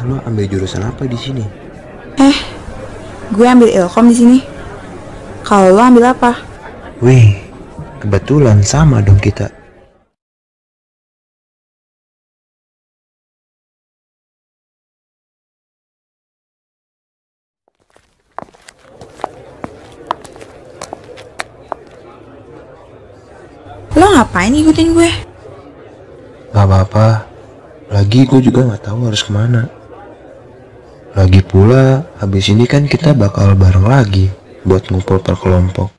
Lu ambil jurusan apa di sini? Gue ambil Ilkom di sini. Kalau lo ambil apa? Wih, kebetulan sama dong kita. Lo ngapain ngikutin gue? Gak apa-apa. Lagi gue juga gak tahu harus kemana. Lagi pula, habis ini kan kita bakal bareng lagi buat ngumpul per kelompok.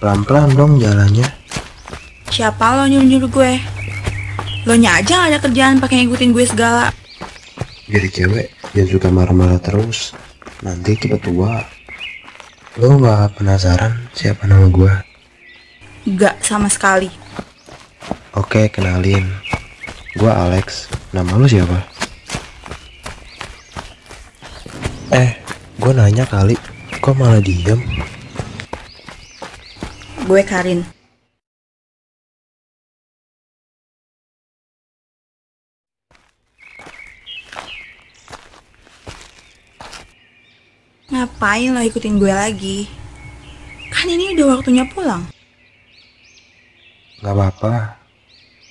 Pelan-pelan dong jalannya. Siapa lo nyuruh-nyuruh gue? Lo nya aja gak ada kerjaan pakai ngikutin gue segala. Jadi cewek, jangan suka marah-marah terus. Nanti cepet tua. Lo gak penasaran siapa nama gue? Gak sama sekali. Oke, kenalin. Gue Alex. Nama lo siapa? Gue nanya kali. Kok malah diem? Gue Karin. Ngapain lo ikutin gue lagi? Kan ini udah waktunya pulang. Gak apa-apa.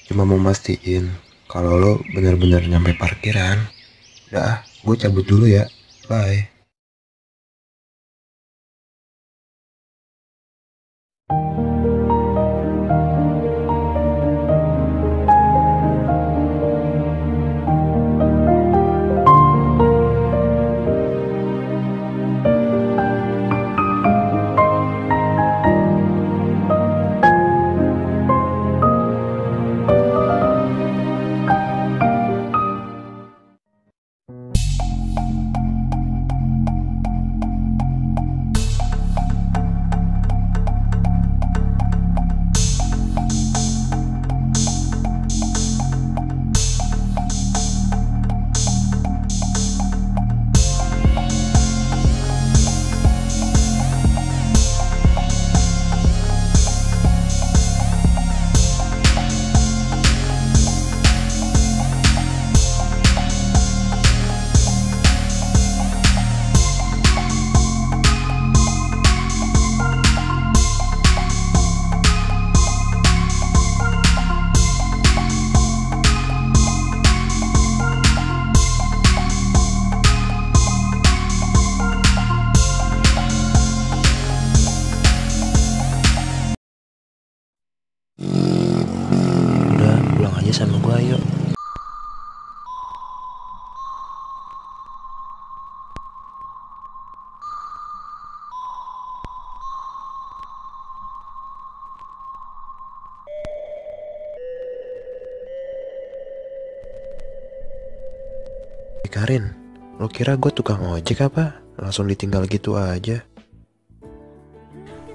Cuma mau mastiin kalau lo bener-bener nyampe parkiran. Udah, gue cabut dulu ya. Bye. Udah, pulang aja sama gue ayo. Karin, lo kira gue tukang ojek apa? Langsung ditinggal gitu aja.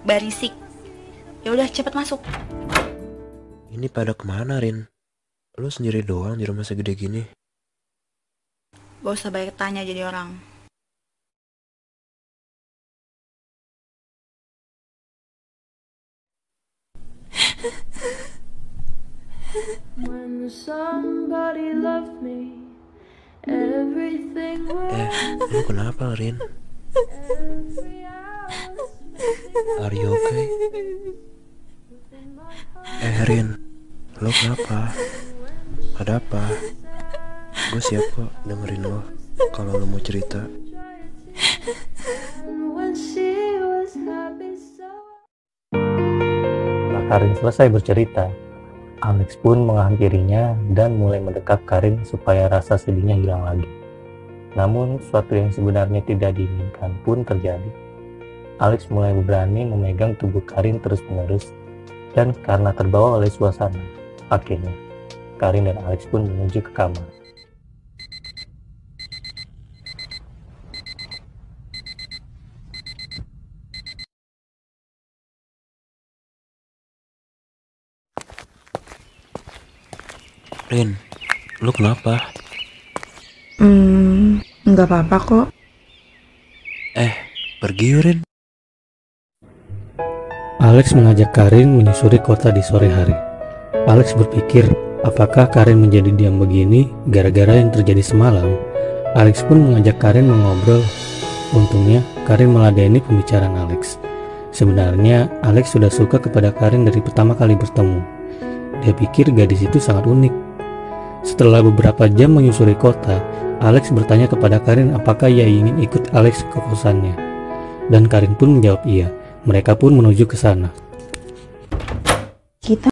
Berisik. Ya udah cepet masuk. Ini pada kemana, Rin? Lo sendiri doang di rumah segede gini? Gak usah banyak tanya jadi orang. When somebody loved me, everything was Lo kenapa, Rin? every hour Are you okay? Rin, lo kenapa? Ada apa? Gue siap kok dengerin lo kalau lo mau cerita. when she was happy so. Setelah Karin selesai bercerita, Alex pun menghampirinya dan mulai mendekat Karin supaya rasa sedihnya hilang lagi. Namun, sesuatu yang sebenarnya tidak diinginkan pun terjadi. Alex mulai berani memegang tubuh Karin terus-menerus, dan karena terbawa oleh suasana, akhirnya Karin dan Alex pun menuju ke kamar. Rin, lo kenapa? Nggak apa-apa kok. Pergi yuk, Rin. Alex mengajak Karin menyusuri kota di sore hari. Alex berpikir, apakah Karin menjadi diam begini gara-gara yang terjadi semalam? Alex pun mengajak Karin mengobrol. Untungnya, Karin meladeni pembicaraan Alex. Sebenarnya, Alex sudah suka kepada Karin dari pertama kali bertemu. Dia pikir gadis itu sangat unik. Setelah beberapa jam menyusuri kota, Alex bertanya kepada Karin apakah ia ingin ikut Alex ke kosannya. Dan Karin pun menjawab iya. Mereka pun menuju ke sana. Kita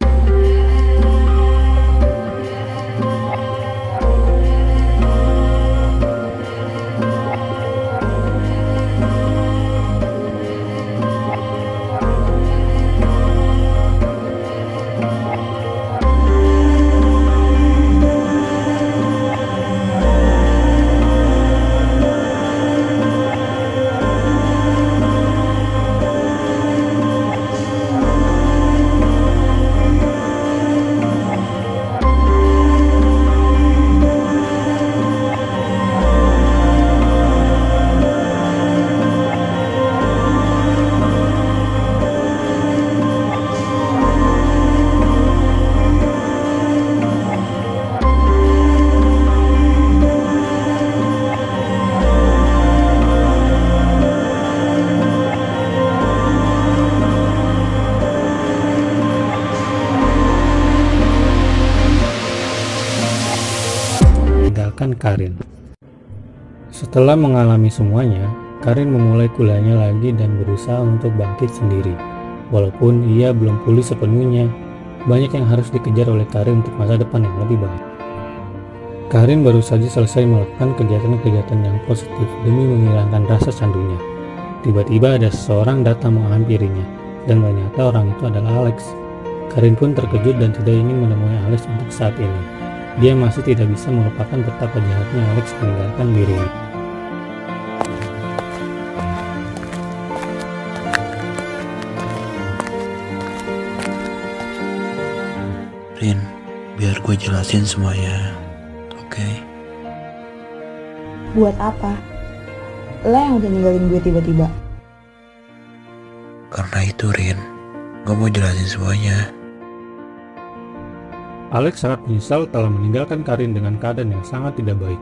meninggalkan Karin. Setelah mengalami semuanya, Karin memulai kuliahnya lagi dan berusaha untuk bangkit sendiri. Walaupun ia belum pulih sepenuhnya, banyak yang harus dikejar oleh Karin untuk masa depan yang lebih baik. Karin baru saja selesai melakukan kegiatan-kegiatan yang positif demi menghilangkan rasa candunya. Tiba-tiba ada seseorang datang menghampirinya, dan ternyata orang itu adalah Alex. Karin pun terkejut dan tidak ingin menemui Alex untuk saat ini. Dia masih tidak bisa melupakan betapa jahatnya Alex meninggalkan dirinya. Rin, biar gue jelasin semuanya, oke? buat apa? Lo yang udah ninggalin gue tiba-tiba. Karena itu Rin, gue mau jelasin semuanya. Alex sangat menyesal telah meninggalkan Karin dengan keadaan yang sangat tidak baik.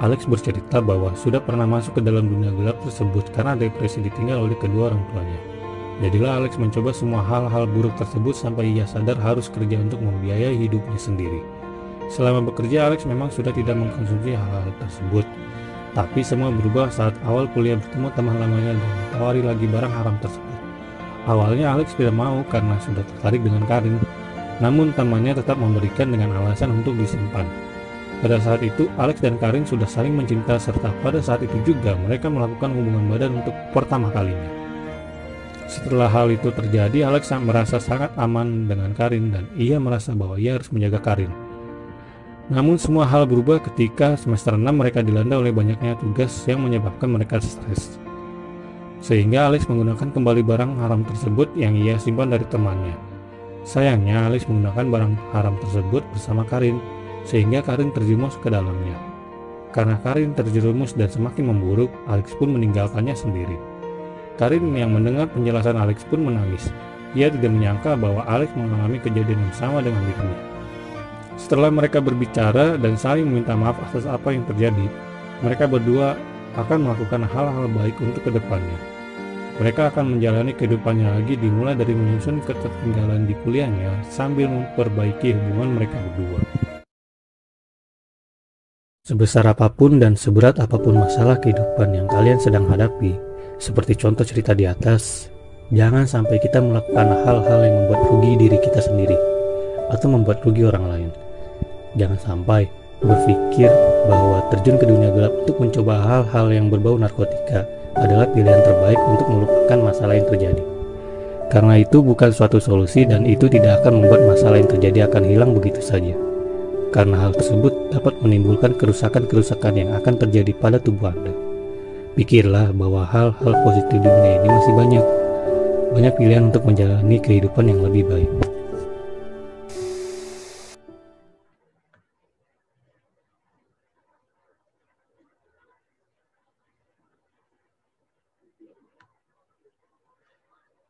Alex bercerita bahwa sudah pernah masuk ke dalam dunia gelap tersebut karena depresi ditinggal oleh kedua orang tuanya. Jadilah Alex mencoba semua hal-hal buruk tersebut sampai ia sadar harus kerja untuk membiayai hidupnya sendiri. Selama bekerja, Alex memang sudah tidak mengkonsumsi hal-hal tersebut. Tapi semua berubah saat awal kuliah bertemu teman lamanya dan ditawari lagi barang haram tersebut. Awalnya Alex tidak mau karena sudah tertarik dengan Karin. Namun temannya tetap memberikan dengan alasan untuk disimpan. Pada saat itu, Alex dan Karin sudah saling mencinta serta pada saat itu juga mereka melakukan hubungan badan untuk pertama kalinya. Setelah hal itu terjadi, Alex merasa sangat aman dengan Karin dan ia merasa bahwa ia harus menjaga Karin. Namun semua hal berubah ketika semester 6 mereka dilanda oleh banyaknya tugas yang menyebabkan mereka stres. Sehingga Alex menggunakan kembali barang haram tersebut yang ia simpan dari temannya. Sayangnya Alex menggunakan barang haram tersebut bersama Karin, sehingga Karin terjerumus ke dalamnya. Karena Karin terjerumus dan semakin memburuk, Alex pun meninggalkannya sendiri. Karin yang mendengar penjelasan Alex pun menangis. Ia tidak menyangka bahwa Alex mengalami kejadian yang sama dengan dirinya. Setelah mereka berbicara dan saling meminta maaf atas apa yang terjadi, mereka berdua akan melakukan hal-hal baik untuk kedepannya. Mereka akan menjalani kehidupannya lagi dimulai dari menyusun ketertinggalan di kuliahnya sambil memperbaiki hubungan mereka berdua. Sebesar apapun dan seberat apapun masalah kehidupan yang kalian sedang hadapi, seperti contoh cerita di atas, jangan sampai kita melakukan hal-hal yang membuat rugi diri kita sendiri atau membuat rugi orang lain. Jangan sampai berpikir bahwa terjun ke dunia gelap untuk mencoba hal-hal yang berbau narkotika adalah pilihan terbaik untuk melupakan masalah yang terjadi. Karena itu bukan suatu solusi dan itu tidak akan membuat masalah yang terjadi akan hilang begitu saja. Karena hal tersebut dapat menimbulkan kerusakan-kerusakan yang akan terjadi pada tubuh Anda. Pikirlah bahwa hal-hal positif di dunia ini masih banyak. Banyak pilihan untuk menjalani kehidupan yang lebih baik.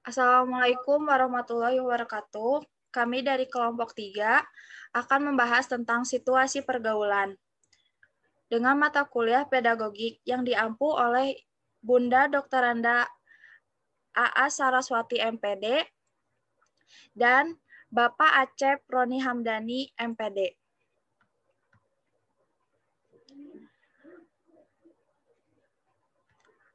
Assalamualaikum warahmatullahi wabarakatuh. Kami dari kelompok 3 akan membahas tentang situasi pergaulan dengan mata kuliah pedagogik yang diampu oleh Bunda Dr. Anda A.A. Saraswati MPD dan Bapak Acep Roni Hamdani MPD.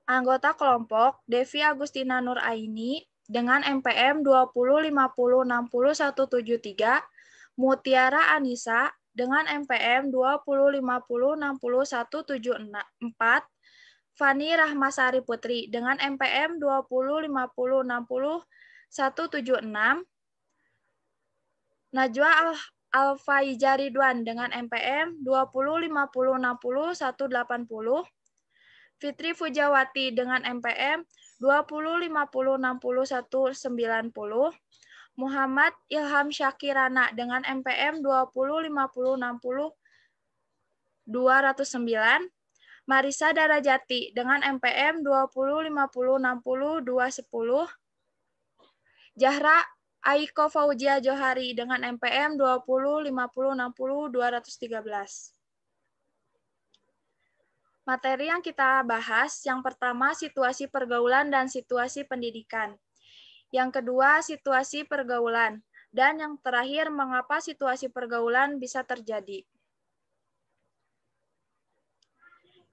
Anggota kelompok Devi Agustina Nur Aini dengan MPM 2050607173, Mutiara Anissa dengan MPM 2050606174, Fani Rahmasari Putri dengan MPM 2050606176, Najwa Alfaiza Ridwan dengan MPM 2050606180, Fitri Fujawati dengan MPM 2050609190, Muhammad Ilham Syakirana dengan MPM 205060-209, Marisa Darajati dengan MPM 205060-210, Jahra Aiko Fauzia Johari dengan MPM 205060-213. Materi yang kita bahas, yang pertama situasi pergaulan dan situasi pendidikan. Yang kedua, situasi pergaulan. Dan yang terakhir, mengapa situasi pergaulan bisa terjadi.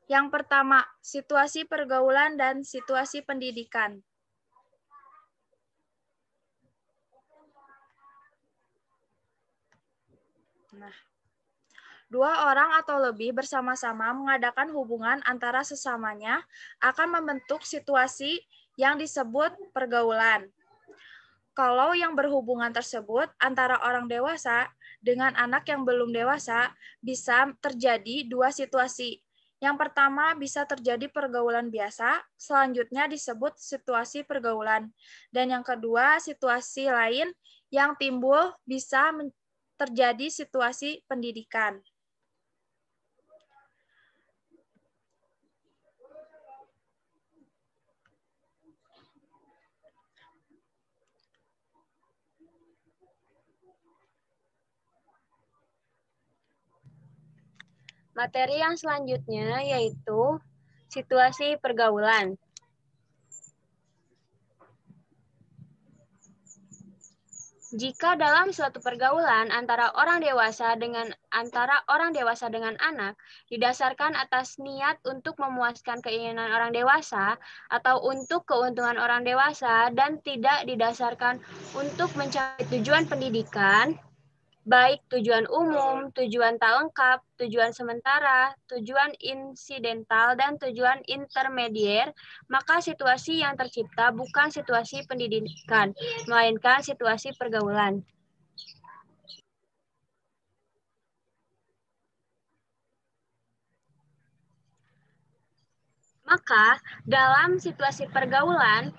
Yang pertama, situasi pergaulan dan situasi pendidikan. Nah, dua orang atau lebih bersama-sama mengadakan hubungan antara sesamanya akan membentuk situasi yang disebut pergaulan. Kalau yang berhubungan tersebut antara orang dewasa dengan anak yang belum dewasa, bisa terjadi dua situasi. Yang pertama bisa terjadi pergaulan biasa, selanjutnya disebut situasi pergaulan. Dan yang kedua, situasi lain yang timbul bisa terjadi situasi pendidikan. Materi yang selanjutnya yaitu situasi pergaulan. Jika dalam suatu pergaulan antara orang dewasa dengan anak didasarkan atas niat untuk memuaskan keinginan orang dewasa atau untuk keuntungan orang dewasa dan tidak didasarkan untuk mencapai tujuan pendidikan, baik tujuan umum, tujuan tak lengkap, tujuan sementara, tujuan insidental, dan tujuan intermedier, maka situasi yang tercipta bukan situasi pendidikan, melainkan situasi pergaulan. Maka, dalam situasi pergaulan,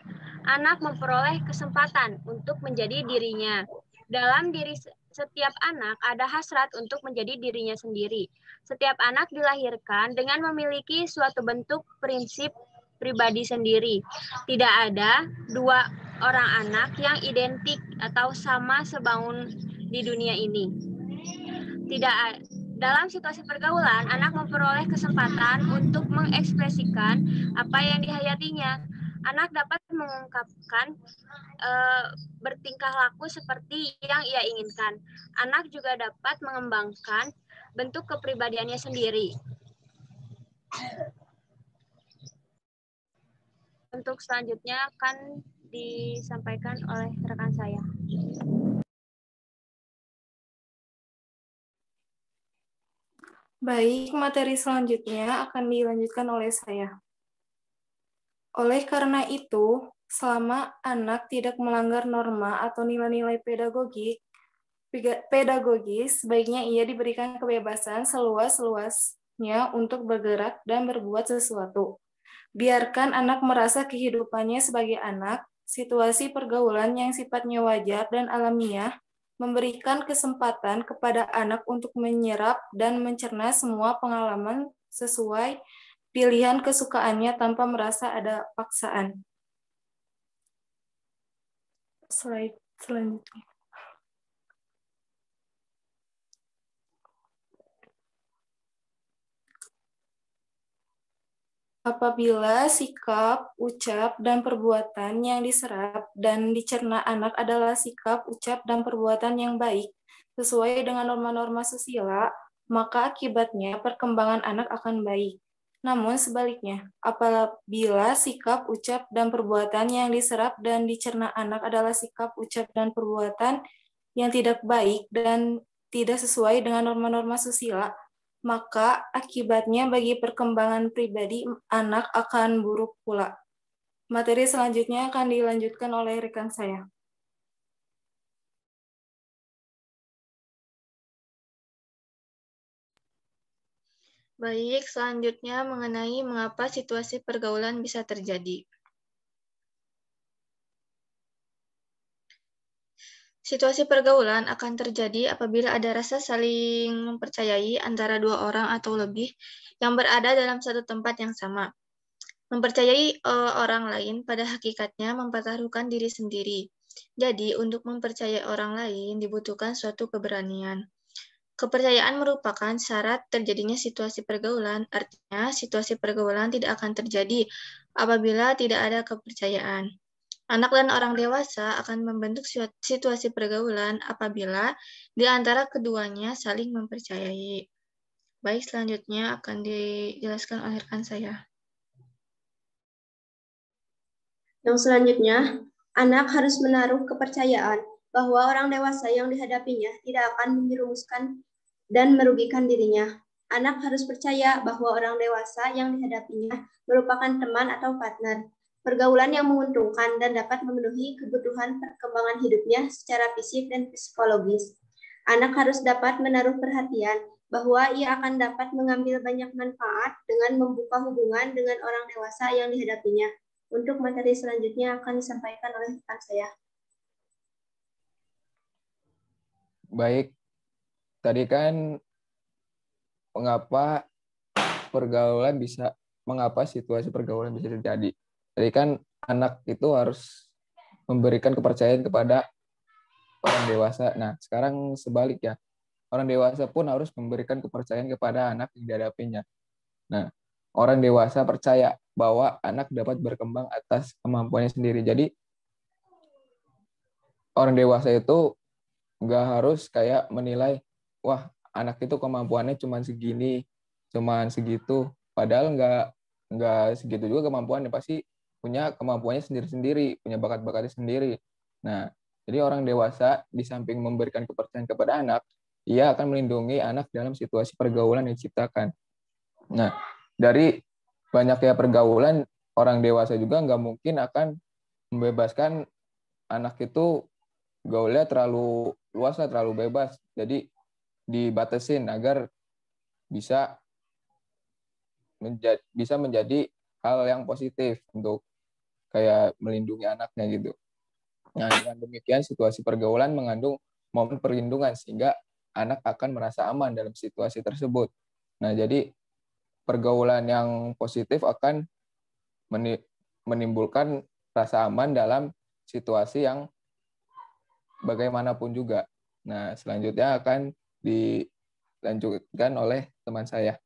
anak memperoleh kesempatan untuk menjadi dirinya. Dalam diri setiap anak ada hasrat untuk menjadi dirinya sendiri. Setiap anak dilahirkan dengan memiliki suatu bentuk prinsip pribadi sendiri. Tidak ada dua orang anak yang identik atau sama sebangun di dunia ini. Dalam situasi pergaulan, anak memperoleh kesempatan untuk mengekspresikan apa yang dihayatinya. Anak dapat mengungkapkan bertingkah laku seperti yang ia inginkan. Anak juga dapat mengembangkan bentuk kepribadiannya sendiri. Untuk selanjutnya akan disampaikan oleh rekan saya. Baik, materi selanjutnya akan dilanjutkan oleh saya. Oleh karena itu, selama anak tidak melanggar norma atau nilai-nilai pedagogis, sebaiknya ia diberikan kebebasan seluas-luasnya untuk bergerak dan berbuat sesuatu. Biarkan anak merasa kehidupannya sebagai anak, situasi pergaulan yang sifatnya wajar dan alamiah, memberikan kesempatan kepada anak untuk menyerap dan mencerna semua pengalaman sesuai pilihan kesukaannya tanpa merasa ada paksaan. slide selanjutnya. Apabila sikap, ucap, dan perbuatan yang diserap dan dicerna anak adalah sikap, ucap, dan perbuatan yang baik sesuai dengan norma-norma susila, maka akibatnya perkembangan anak akan baik. Namun sebaliknya, apabila sikap, ucap, dan perbuatan yang diserap dan dicerna anak adalah sikap, ucap, dan perbuatan yang tidak baik dan tidak sesuai dengan norma-norma susila, maka akibatnya bagi perkembangan pribadi anak akan buruk pula. Materi selanjutnya akan dilanjutkan oleh rekan saya. Baik, selanjutnya mengenai mengapa situasi pergaulan bisa terjadi. Situasi pergaulan akan terjadi apabila ada rasa saling mempercayai antara dua orang atau lebih yang berada dalam satu tempat yang sama. Mempercayai orang lain pada hakikatnya mempertaruhkan diri sendiri. Jadi, untuk mempercayai orang lain dibutuhkan suatu keberanian. Kepercayaan merupakan syarat terjadinya situasi pergaulan, artinya situasi pergaulan tidak akan terjadi apabila tidak ada kepercayaan. Anak dan orang dewasa akan membentuk situasi pergaulan apabila di antara keduanya saling mempercayai. Baik, selanjutnya akan dijelaskan oleh rekan saya. Yang selanjutnya, anak harus menaruh kepercayaan bahwa orang dewasa yang dihadapinya tidak akan menjerumuskan dan merugikan dirinya. Anak harus percaya bahwa orang dewasa yang dihadapinya merupakan teman atau partner, pergaulan yang menguntungkan dan dapat memenuhi kebutuhan perkembangan hidupnya secara fisik dan psikologis. Anak harus dapat menaruh perhatian bahwa ia akan dapat mengambil banyak manfaat dengan membuka hubungan dengan orang dewasa yang dihadapinya. Untuk materi selanjutnya akan disampaikan oleh rekan saya. Baik, tadi kan mengapa situasi pergaulan bisa terjadi. Tadi kan anak itu harus memberikan kepercayaan kepada orang dewasa. Nah, sekarang sebalik ya. Orang dewasa pun harus memberikan kepercayaan kepada anak yang dihadapinya. Nah, orang dewasa percaya bahwa anak dapat berkembang atas kemampuannya sendiri. Jadi, orang dewasa itu nggak harus kayak menilai, wah, anak itu kemampuannya cuma segini, cuma segitu. Padahal nggak segitu juga kemampuannya. Pasti punya kemampuannya sendiri-sendiri, punya bakat-bakatnya sendiri. Nah, jadi orang dewasa di samping memberikan kepercayaan kepada anak, ia akan melindungi anak dalam situasi pergaulan yang diciptakan. Nah, dari banyaknya pergaulan, orang dewasa juga nggak mungkin akan membebaskan anak itu gaulnya terlalu luas, terlalu bebas. Jadi dibatasin agar bisa menjadi hal yang positif untuk kayak melindungi anaknya gitu. Nah, dengan demikian situasi pergaulan mengandung momen perlindungan sehingga anak akan merasa aman dalam situasi tersebut. Nah, jadi pergaulan yang positif akan menimbulkan rasa aman dalam situasi yang bagaimanapun juga. Nah, selanjutnya akan dilanjutkan oleh teman saya.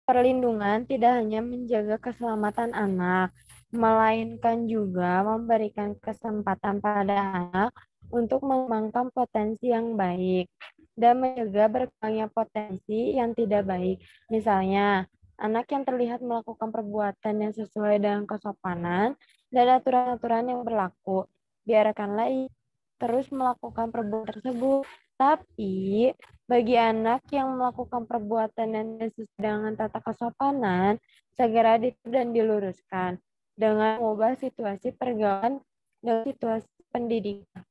Perlindungan tidak hanya menjaga keselamatan anak, melainkan juga memberikan kesempatan pada anak untuk mengembangkan potensi yang baik dan mencegah berkembangnya potensi yang tidak baik. Misalnya, anak yang terlihat melakukan perbuatan yang sesuai dengan kesopanan dan aturan-aturan yang berlaku, biarkanlah ia terus melakukan perbuatan tersebut. Tapi, bagi anak yang melakukan perbuatan yang tidak sesuai dengan tata kesopanan, segera ditegur dan diluruskan dengan mengubah situasi pergaulan dan situasi pendidikan.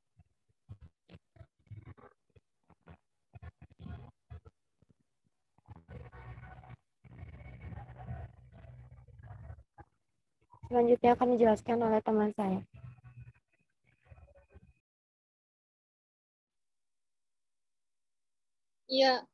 Selanjutnya akan dijelaskan oleh teman saya. Ya,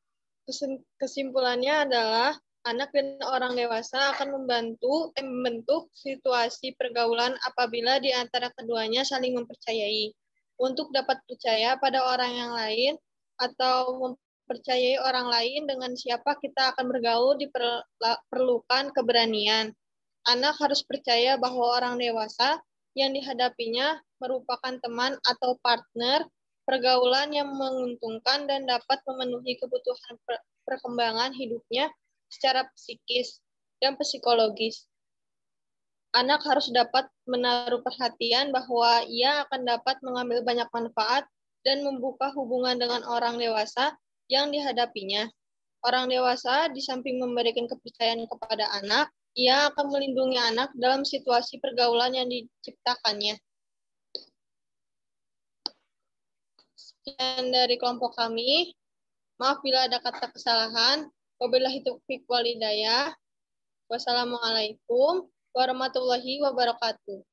kesimpulannya adalah Anak dan orang dewasa akan membentuk situasi pergaulan apabila di antara keduanya saling mempercayai. Untuk dapat percaya pada orang yang lain atau mempercayai orang lain dengan siapa kita akan bergaul diperlukan keberanian. Anak harus percaya bahwa orang dewasa yang dihadapinya merupakan teman atau partner pergaulan yang menguntungkan dan dapat memenuhi kebutuhan perkembangan hidupnya secara psikis dan psikologis. Anak harus dapat menaruh perhatian bahwa ia akan dapat mengambil banyak manfaat dan membuka hubungan dengan orang dewasa yang dihadapinya. Orang dewasa di samping memberikan kepercayaan kepada anak, ia akan melindungi anak dalam situasi pergaulan yang diciptakannya. Sekian dari kelompok kami. Maaf bila ada kata kesalahan. Wabillahi taufiq wal hidayah. Wassalamualaikum warahmatullahi wabarakatuh.